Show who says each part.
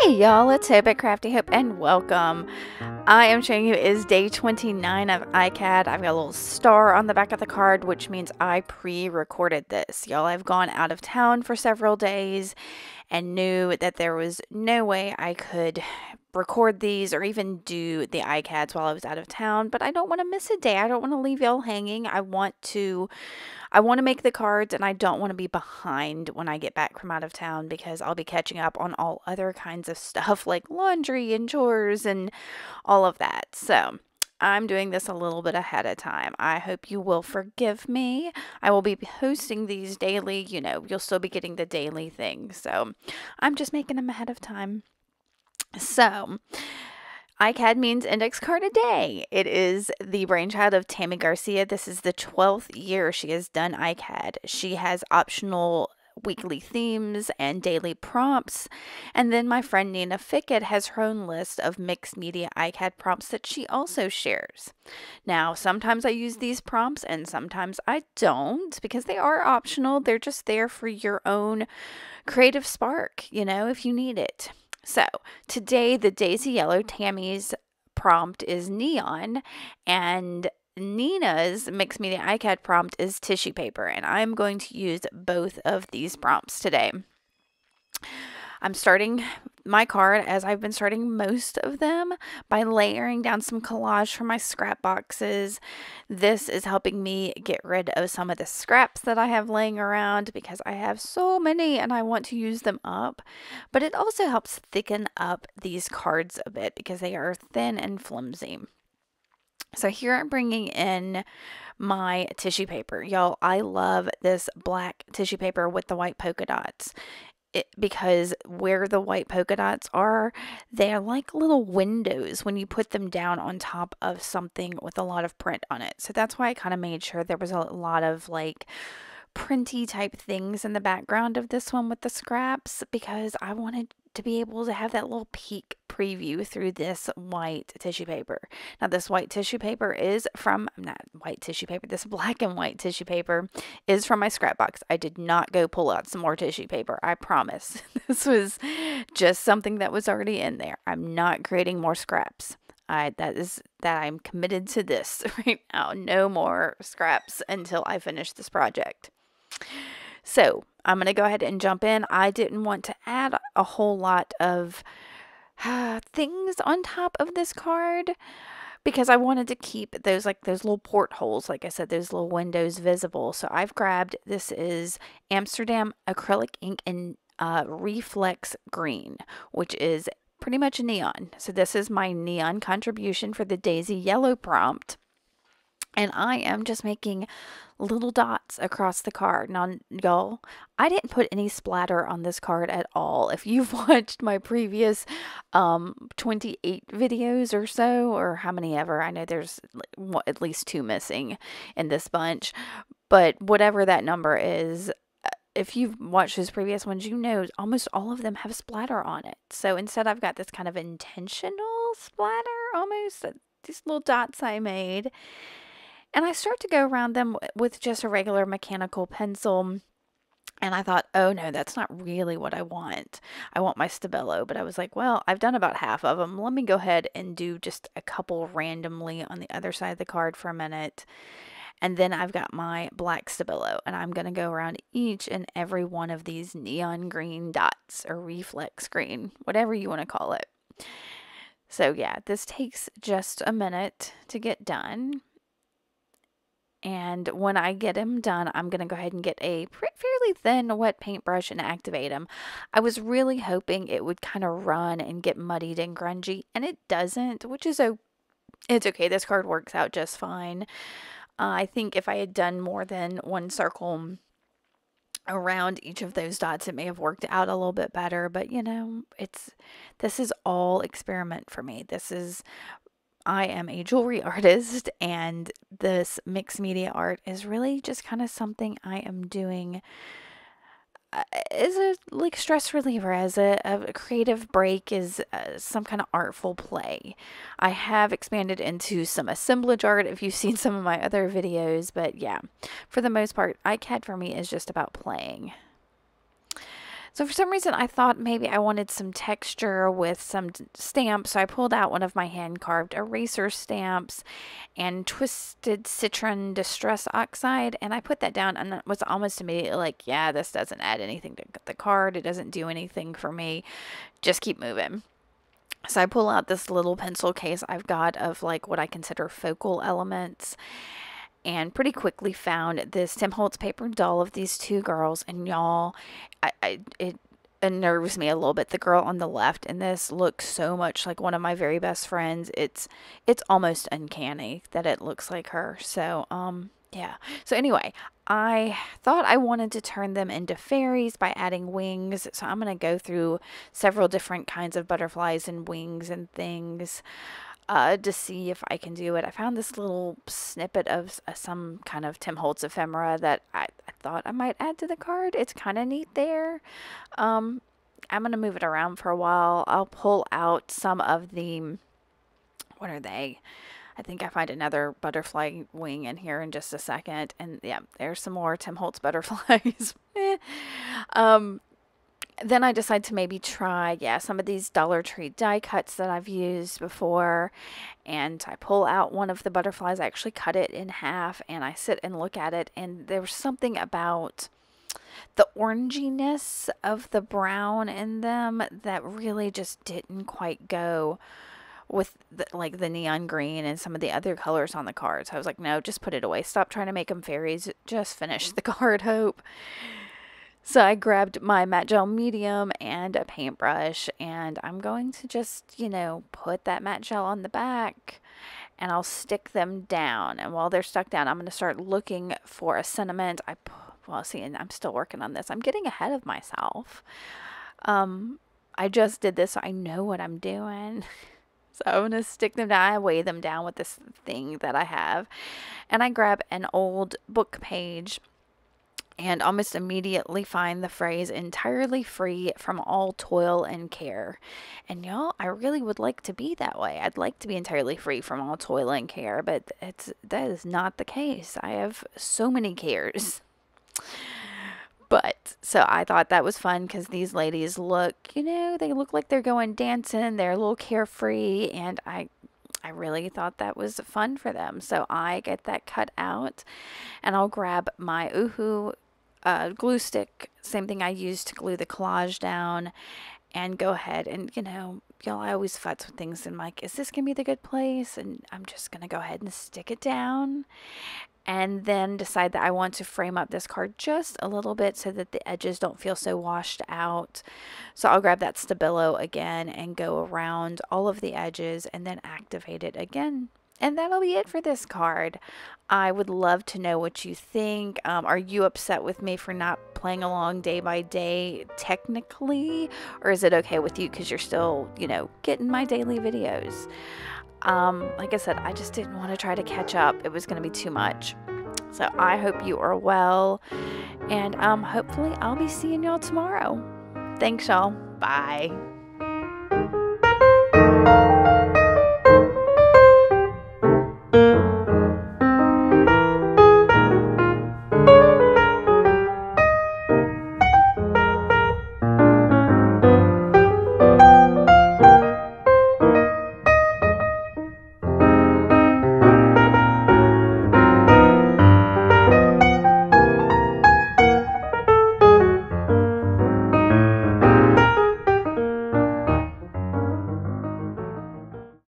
Speaker 1: Hey y'all, it's Hope at Crafty Hope and welcome. I am showing you is day 29 of ICAD. I've got a little star on the back of the card, which means I pre-recorded this. Y'all, I've gone out of town for several days and knew that there was no way I could record these or even do the ICADs while I was out of town, but I don't want to miss a day. I don't want to leave y'all hanging. I want to make the cards, and I don't want to be behind when I get back from out of town because I'll be catching up on all other kinds of stuff like laundry and chores and all of that. So I'm doing this a little bit ahead of time. I hope you will forgive me. I will be posting these daily. You know, you'll still be getting the daily things. So I'm just making them ahead of time. So ICAD means index card a day. It is the brainchild of Tammy Garcia. This is the 12th year she has done ICAD. She has optional weekly themes and daily prompts. And then my friend Nina Fickett has her own list of mixed media ICAD prompts that she also shares. Now, sometimes I use these prompts and sometimes I don't because they are optional. They're just there for your own creative spark, you know, if you need it. So today, the Daisy Yellow Tammy's prompt is neon, and Nina's mixed media ICAD prompt is tissue paper, and I'm going to use both of these prompts today. I'm starting my card, as I've been starting most of them, by layering down some collage from my scrap boxes. This is helping me get rid of some of the scraps that I have laying around because I have so many and I want to use them up. But it also helps thicken up these cards a bit because they are thin and flimsy. So here I'm bringing in my tissue paper. Y'all, I love this black tissue paper with the white polka dots. Because where the white polka dots are, they're like little windows when you put them down on top of something with a lot of print on it. So that's why I kind of made sure there was a lot of like printy type things in the background of this one with the scraps, because I wanted to be able to have that little peek preview through this white tissue paper. Now this white tissue paper is from, not white tissue paper, this black and white tissue paper is from my scrap box. I did not go pull out some more tissue paper, I promise. This was just something that was already in there. I'm not creating more scraps. I'm committed to this right now. No more scraps until I finish this project. So I'm going to go ahead and jump in. I didn't want to add a whole lot of things on top of this card because I wanted to keep those little portholes, like I said, those little windows visible. So I've grabbed, this is Amsterdam acrylic ink in reflex green, which is pretty much neon. So this is my neon contribution for the Daisy Yellow prompt. And I am just making little dots across the card. Now, y'all, I didn't put any splatter on this card at all. If you've watched my previous 28 videos or so, or how many ever, I know there's at least 2 missing in this bunch, but whatever that number is, if you've watched those previous ones, you know almost all of them have splatter on it. So instead, I've got this kind of intentional splatter, almost, these little dots I made. And I start to go around them with just a regular mechanical pencil. And I thought, oh no, that's not really what I want. I want my Stabilo. But I was like, well, I've done about half of them. Let me go ahead and do just a couple randomly on the other side of the card for a minute. And then I've got my black Stabilo. And I'm going to go around each and every one of these neon green dots or reflex green, whatever you want to call it. So yeah, this takes just a minute to get done. And when I get them done, I'm going to go ahead and get a fairly thin wet paintbrush and activate them. I was really hoping it would kind of run and get muddied and grungy, and it doesn't, which is it's okay. This card works out just fine. I think if I had done more than one circle around each of those dots, it may have worked out a little bit better, but you know, this is all experiment for me. I am a jewelry artist, and this mixed media art is really just kind of something I am doing as a stress reliever, as a creative break, is some kind of artful play. I have expanded into some assemblage art if you've seen some of my other videos, but yeah, for the most part, ICAD for me is just about playing. So for some reason, I thought maybe I wanted some texture with some stamps. So I pulled out one of my hand-carved eraser stamps and Twisted Citron Distress Oxide, and I put that down and was almost immediately like, yeah, this doesn't add anything to the card. It doesn't do anything for me. Just keep moving. So I pull out this little pencil case I've got of like what I consider focal elements, and pretty quickly found this Tim Holtz paper doll of these two girls. And y'all, it unnerves me a little bit. The girl on the left in this looks so much like one of my very best friends. It's almost uncanny that it looks like her. So yeah. So anyway, I thought I wanted to turn them into fairies by adding wings. So I'm going to go through several different kinds of butterflies and wings and things to see if I can do it. I found this little snippet of some kind of Tim Holtz ephemera that I thought I might add to the card. It's kind of neat there. I'm going to move it around for a while. I'll pull out some of the, what are they? I think I find another butterfly wing in here in just a second. And yeah, there's some more Tim Holtz butterflies. Then I decide to maybe try, some of these Dollar Tree die cuts that I've used before. And I pull out one of the butterflies. I actually cut it in half and I sit and look at it. And there's something about the oranginess of the brown in them that really just didn't quite go with the neon green and some of the other colors on the cards. I was like, no, just put it away. Stop trying to make them fairies. Just finish the card, Hope. So I grabbed my matte gel medium and a paintbrush, and I'm going to just, put that matte gel on the back, and I'll stick them down. And while they're stuck down, I'm going to start looking for a sentiment. And I'm still working on this. I'm getting ahead of myself. I just did this, so I know what I'm doing. So I'm going to stick them down. I weigh them down with this thing that I have. And I grab an old book page and almost immediately find the phrase "entirely free from all toil and care." And y'all, I really would like to be that way. I'd like to be entirely free from all toil and care, but that is not the case. I have so many cares. But so I thought that was fun because these ladies look, they look like they're going dancing. They're a little carefree, and I really thought that was fun for them. So I get that cut out, and I'll grab my Oohoo glue stick, same thing I used to glue the collage down, and go ahead and, y'all, I always futz with things and I'm like, is this going to be the good place? And I'm just going to go ahead and stick it down. And then decide that I want to frame up this card just a little bit so that the edges don't feel so washed out. So I'll grab that Stabilo again and go around all of the edges and then activate it again. And that'll be it for this card. I would love to know what you think. Are you upset with me for not playing along day by day technically? Or is it okay with you because you're still, getting my daily videos? Like I said, I just didn't want to try to catch up. It was going to be too much. So I hope you are well. And hopefully I'll be seeing y'all tomorrow. Thanks, y'all. Bye.